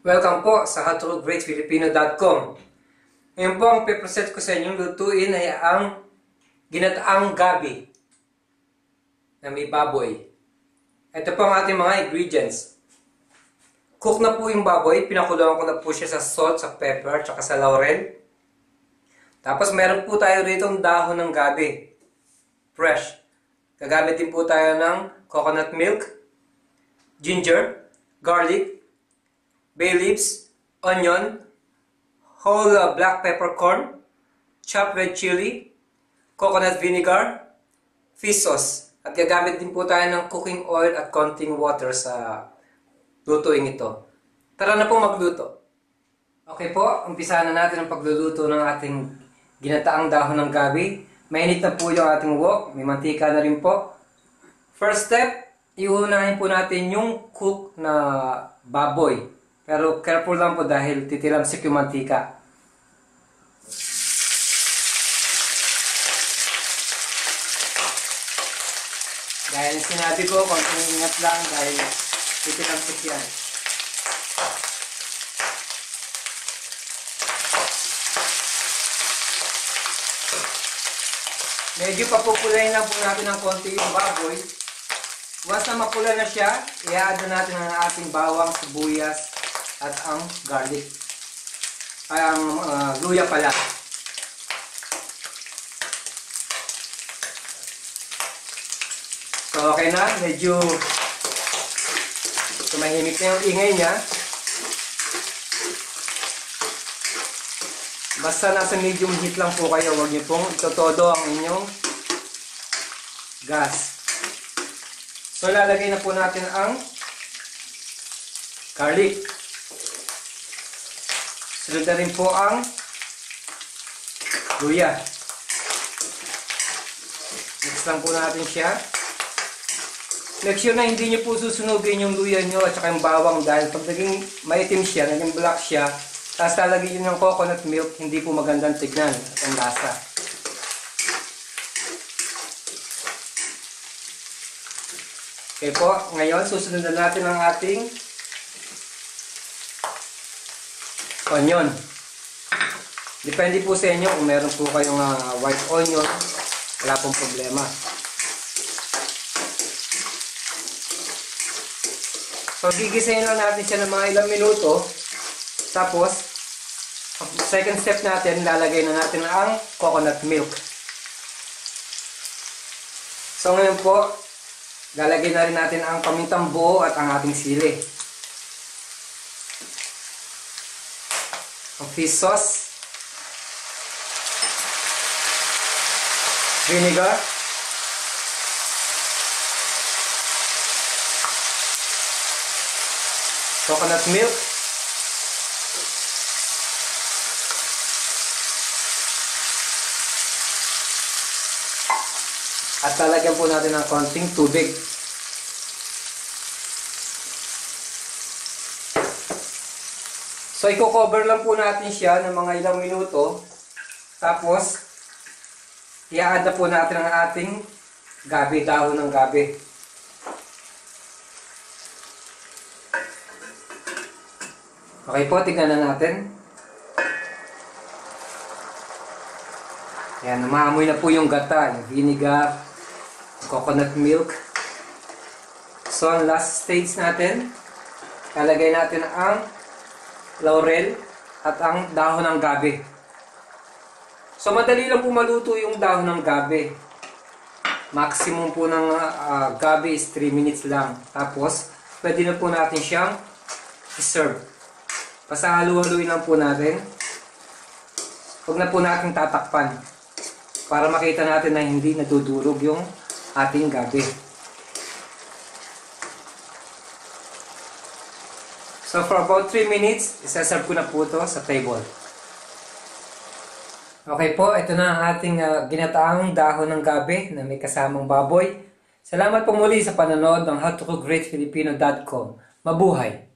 Welcome po sa howtogreatfilipino.com. Ngayon po ang pipresent ko sa inyong lutuin ay ang ginataang gabi na may baboy. Ito po ang ating mga ingredients. Cook na po yung baboy, pinakuluan ko na po siya sa salt, sa pepper, at sa laurel. Tapos meron po tayo rito ang dahon ng gabi. Fresh. Gagamit din po tayo ng coconut milk, ginger, garlic, bay leaves, onion, whole black peppercorn, chopped red chili, coconut vinegar, fish sauce. At gagamit din po tayo ng cooking oil at konting water sa lutuin ito. Tara na po magluto. Okay po, umpisahan na natin ang pagluluto ng ating ginataang dahon ng gabi. Mainit na po yung ating wok, may mantika na rin po. First step, iunahin po natin yung cook na baboy. Pero careful lang po dahil titilamsik yung mantika. Dahil sinabi ko, konting ingat lang dahil titilamsik yan. Medyo papupulayin lang po natin ng konti yung baboy. Once na mapula na siya, i-add na natin ang ating bawang, sibuyas, at ang garlic. Ay, ang luya pala. So, okay na. Medyo tumahimik na yung ingay niya. Basta nasa medium heat lang po kayo. Huwag niyo pong itotodo ang inyong gas. So, lalagay na po natin ang garlic. Sunod na rin po ang luya. Mix lang po natin siya. Make sure na hindi nyo po susunugin yung luya nyo at saka yung bawang dahil pag naging maitim siya, naging black siya, tapos lalagyan nyo ng coconut milk, hindi po magandang tignan at ang lasa. Okay po, ngayon susunod na natin ang ating onion. Depende po sa inyo kung meron po kayong white onion, wala pong problema. So, gigisayin lang natin siya ng mga ilang minuto. Tapos, second step natin, lalagay na natin ang coconut milk. So, ngayon po, lalagay na rin natin ang pamintang buo at ang ating sili. Ang fish sauce, vinegar, coconut milk, at lalagyan po natin ng konting tubig. So, i-cover lang po natin siya ng mga ilang minuto. Tapos, i-add na po natin ang ating gabi, dahon ng gabi. Okay po, tignan na natin. Ayan, umaamoy na po yung gata, yung vinegar, coconut milk. So, ang last stage natin, lalagay natin ang laurel at ang dahon ng gabi. So, madali lang po maluto yung dahon ng gabi. Maximum po ng gabi is 3 minutes lang. Tapos, pwede na po natin siyang i-serve. Basta halu-haluin lang po natin. Huwag na po natin tatakpan. Para makita natin na hindi nadudurog yung ating gabi. So, for about 3 minutes, isaserve ko na po ito sa table. Okay po, ito na ang ating ginataang dahon ng gabi na may kasamang baboy. Salamat po muli sa panonood ng howtogreatfilipino.com. Mabuhay!